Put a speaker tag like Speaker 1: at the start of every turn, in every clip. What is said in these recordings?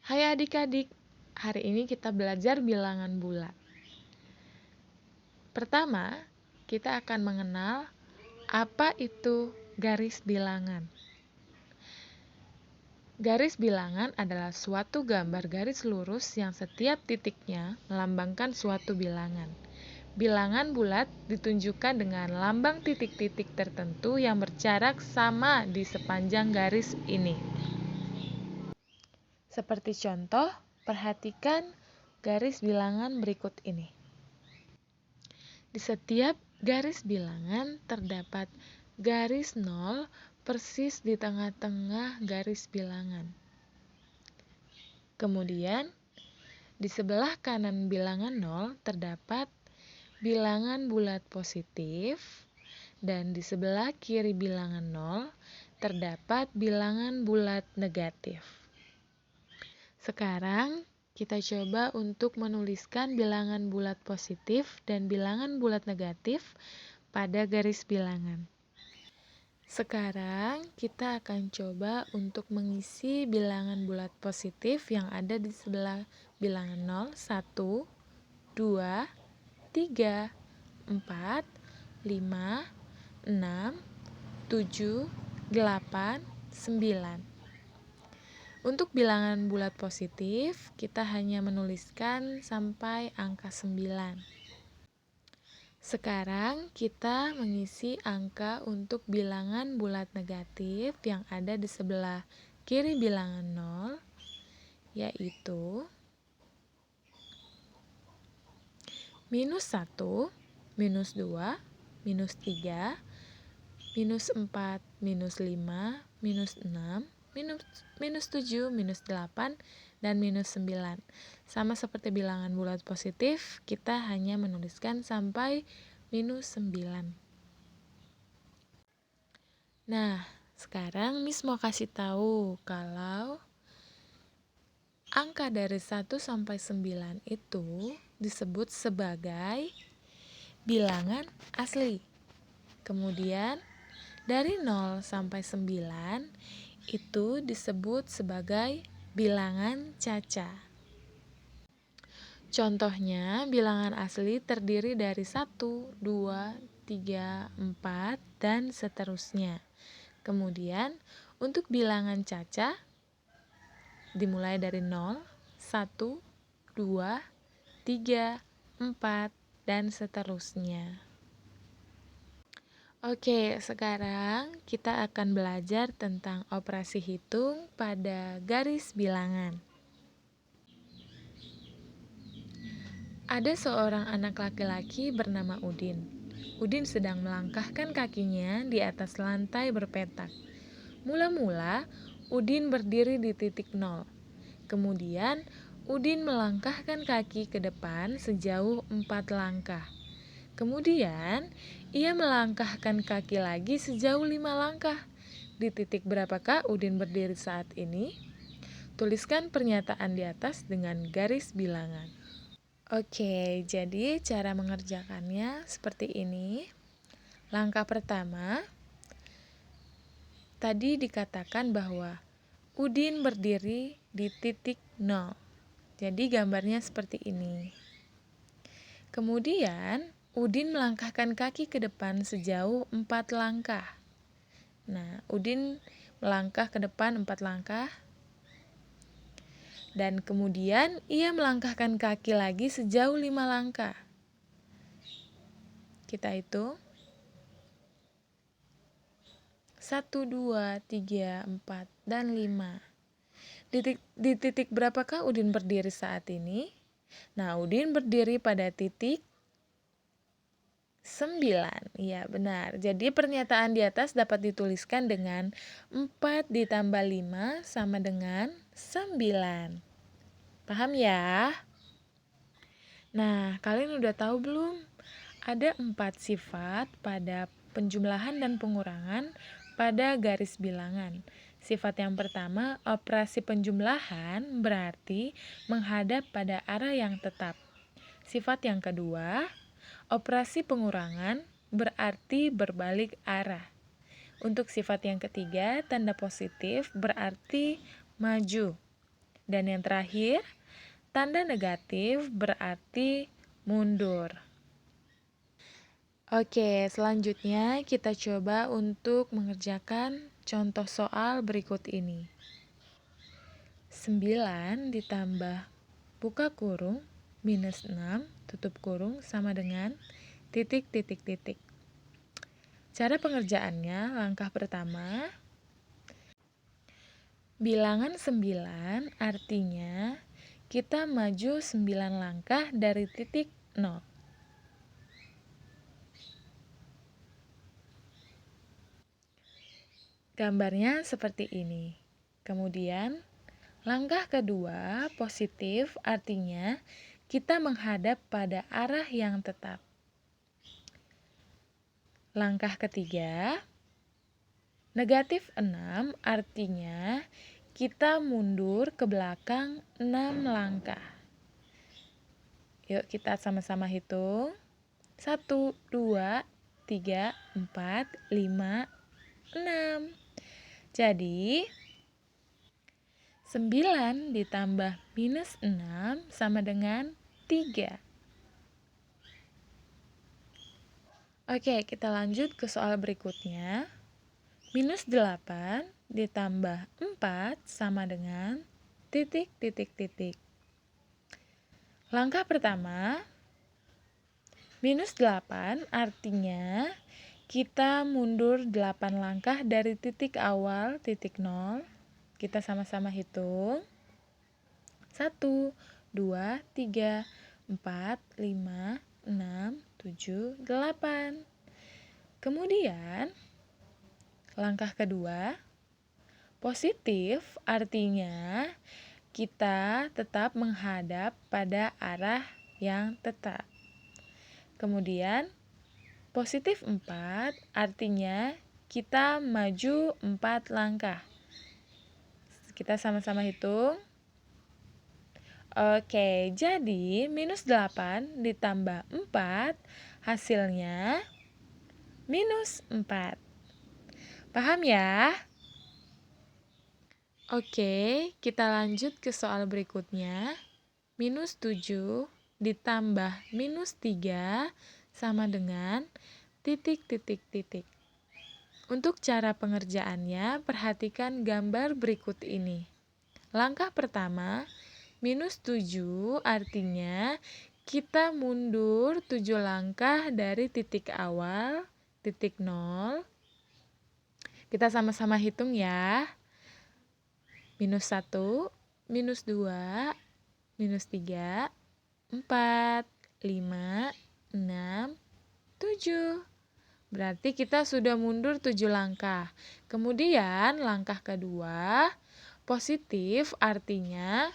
Speaker 1: Hai adik-adik, hari ini kita belajar bilangan bulat. Pertama, kita akan mengenal apa itu garis bilangan. Garis bilangan adalah suatu gambar garis lurus yang setiap titiknya melambangkan suatu bilangan. Bilangan bulat ditunjukkan dengan lambang titik-titik tertentu yang berjarak sama di sepanjang garis ini. Seperti contoh, perhatikan garis bilangan berikut ini. Di setiap garis bilangan terdapat garis 0 persis di tengah-tengah garis bilangan. Kemudian, di sebelah kanan bilangan 0 terdapat bilangan bulat positif, dan di sebelah kiri bilangan 0 terdapat bilangan bulat negatif. Sekarang, kita coba untuk menuliskan bilangan bulat positif dan bilangan bulat negatif pada garis bilangan. Sekarang, kita akan coba untuk mengisi bilangan bulat positif yang ada di sebelah bilangan 0, 1, 2, 3, 4, 5, 6, 7, 8, 9. Untuk bilangan bulat positif, kita hanya menuliskan sampai angka 9. Sekarang kita mengisi angka untuk bilangan bulat negatif yang ada di sebelah kiri bilangan 0, yaitu minus 1, minus 2, minus 3, minus 4, minus 5, minus 6, minus 7, minus 8, dan minus 9. Sama seperti bilangan bulat positif, kita hanya menuliskan sampai minus 9. Nah, sekarang Miss mau kasih tahu kalau angka dari 1 sampai 9 itu disebut sebagai bilangan asli. Kemudian, dari 0 sampai 9 itu disebut sebagai bilangan caca. Contohnya, bilangan asli terdiri dari 1, 2, 3, 4, dan seterusnya. Kemudian, untuk bilangan caca dimulai dari 0, 1, 2, 3, 4, dan seterusnya. Oke, sekarang kita akan belajar tentang operasi hitung pada garis bilangan. Ada seorang anak laki-laki bernama Udin. Udin sedang melangkahkan kakinya di atas lantai berpetak. Mula-mula, Udin berdiri di titik 0. Kemudian, Udin melangkahkan kaki ke depan sejauh 4 langkah. Kemudian, ia melangkahkan kaki lagi sejauh 5 langkah. Di titik berapakah Udin berdiri saat ini? Tuliskan pernyataan di atas dengan garis bilangan. Oke, jadi cara mengerjakannya seperti ini. Langkah pertama, tadi dikatakan bahwa Udin berdiri di titik 0. Jadi gambarnya seperti ini. Kemudian, Udin melangkahkan kaki ke depan sejauh 4 langkah. Nah, Udin melangkah ke depan 4 langkah. Dan kemudian ia melangkahkan kaki lagi sejauh 5 langkah. Kita hitung. 1, 2, 3, 4, dan 5. Di titik berapakah Udin berdiri saat ini? Nah, Udin berdiri pada titik 9. Iya, benar. Jadi pernyataan di atas dapat dituliskan dengan 4 ditambah 5 sama dengan 9. Paham ya? Nah, kalian udah tahu belum? Ada 4 sifat pada penjumlahan dan pengurangan pada garis bilangan. Sifat yang pertama, operasi penjumlahan berarti menghadap pada arah yang tetap. Sifat yang kedua, operasi pengurangan berarti berbalik arah. Untuk sifat yang ketiga, tanda positif berarti maju. Dan yang terakhir, tanda negatif berarti mundur. Oke, selanjutnya kita coba untuk mengerjakan contoh soal berikut ini. 9 ditambah buka kurung minus 6 tutup kurung sama dengan titik titik titik. Cara pengerjaannya, langkah pertama, bilangan 9 artinya kita maju 9 langkah dari titik 0. Gambarnya seperti ini. Kemudian, langkah kedua, positif, artinya kita menghadap pada arah yang tetap. Langkah ketiga, negatif 6, artinya kita mundur ke belakang 6 langkah. Yuk kita sama-sama hitung. 1, 2, 3, 4, 5, 6. Jadi, 9 ditambah minus 6 sama dengan 3. Oke, kita lanjut ke soal berikutnya. Minus 8 ditambah 4 sama dengan titik, titik, titik. Langkah pertama, minus 8 artinya kita mundur 8 langkah dari titik awal, titik 0. Kita sama-sama hitung. 1, 2, 3, 4, 5, 6, 7, 8. Kemudian, langkah kedua, positif artinya kita tetap menghadap pada arah yang tetap. Kemudian, positif 4 artinya kita maju 4 langkah. Kita sama-sama hitung. Oke, jadi minus 8 ditambah 4 hasilnya minus 4. Paham ya? Oke, kita lanjut ke soal berikutnya. Minus 7 ditambah minus 3 sama dengan titik, titik, titik. Untuk cara pengerjaannya, perhatikan gambar berikut ini. Langkah pertama, minus 7 artinya kita mundur 7 langkah dari titik awal, titik 0. Kita sama-sama hitung ya. Minus 1, minus 2, minus 3, 4, 5, 6, 7. Berarti kita sudah mundur 7 langkah. Kemudian langkah kedua, positif artinya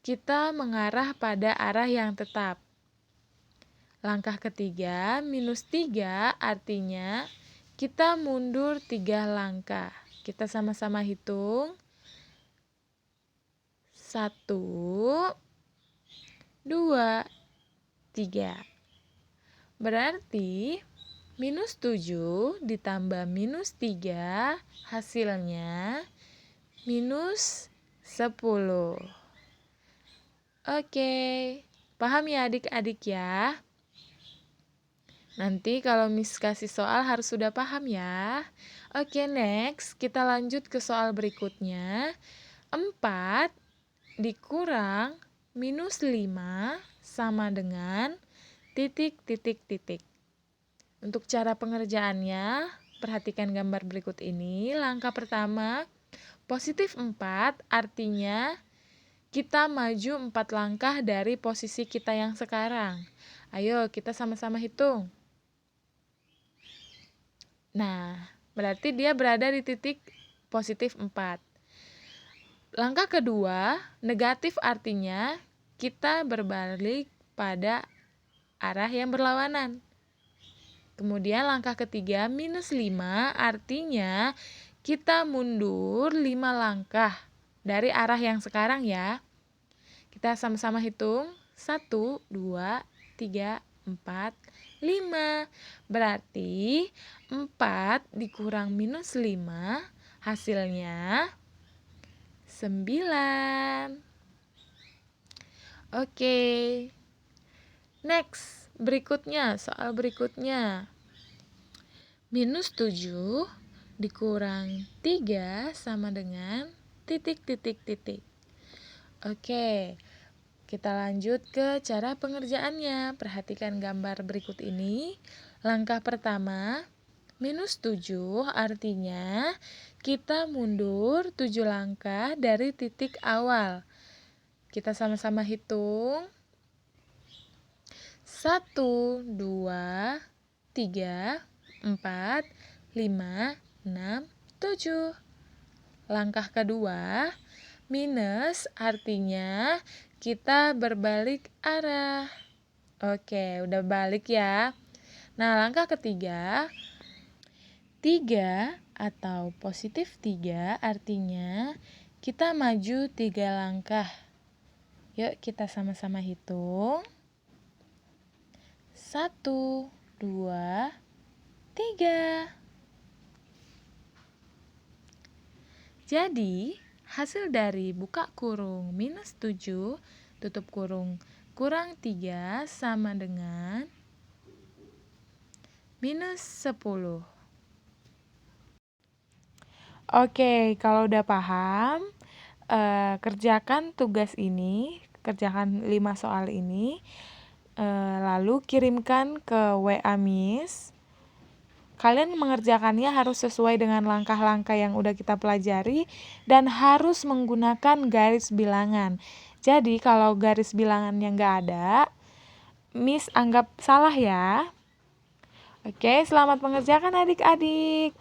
Speaker 1: kita mengarah pada arah yang tetap. Langkah ketiga, minus 3 artinya kita mundur 3 langkah. Kita sama-sama hitung. 1, 2, 3. Berarti minus 7 ditambah minus 3 hasilnya minus 10. Oke, paham ya adik-adik ya? Nanti kalau Miss kasih soal harus sudah paham ya. Oke, next kita lanjut ke soal berikutnya. 4 dikurang minus 5 sama dengan titik, titik, titik. Untuk cara pengerjaannya, perhatikan gambar berikut ini. Langkah pertama, positif 4 artinya kita maju 4 langkah dari posisi kita yang sekarang. Ayo kita sama-sama hitung. Nah, berarti dia berada di titik positif 4. Langkah kedua, negatif artinya kita berbalik pada arah yang berlawanan. Kemudian langkah ketiga, minus 5 artinya kita mundur 5 langkah dari arah yang sekarang ya. Kita sama-sama hitung. 1, 2, 3, 4, 5. Berarti 4 dikurang minus 5 hasilnya 9. Oke. Next, soal berikutnya. -7 dikurang 3 sama dengan titik. Oke, kita lanjut ke cara pengerjaannya. Perhatikan gambar berikut ini. Langkah pertama, -7 artinya kita mundur 7 langkah dari titik awal. Kita sama-sama hitung. 1, 2, 3, 4, 5, 6, 7. Langkah kedua, minus artinya kita berbalik arah. Oke, udah balik ya. Nah, langkah ketiga, 3 atau +3 artinya kita maju 3 langkah. Yuk kita sama-sama hitung. 1, 2, 3. Jadi, hasil dari buka kurung -7, tutup kurung, kurang 3 sama dengan -10. Oke, kalau udah paham, kerjakan tugas ini, kerjakan 5 soal ini. Lalu kirimkan ke WA Miss. Kalian mengerjakannya harus sesuai dengan langkah-langkah yang udah kita pelajari dan harus menggunakan garis bilangan. Jadi kalau garis bilangannya nggak ada, Miss anggap salah ya. Oke, selamat mengerjakan adik-adik.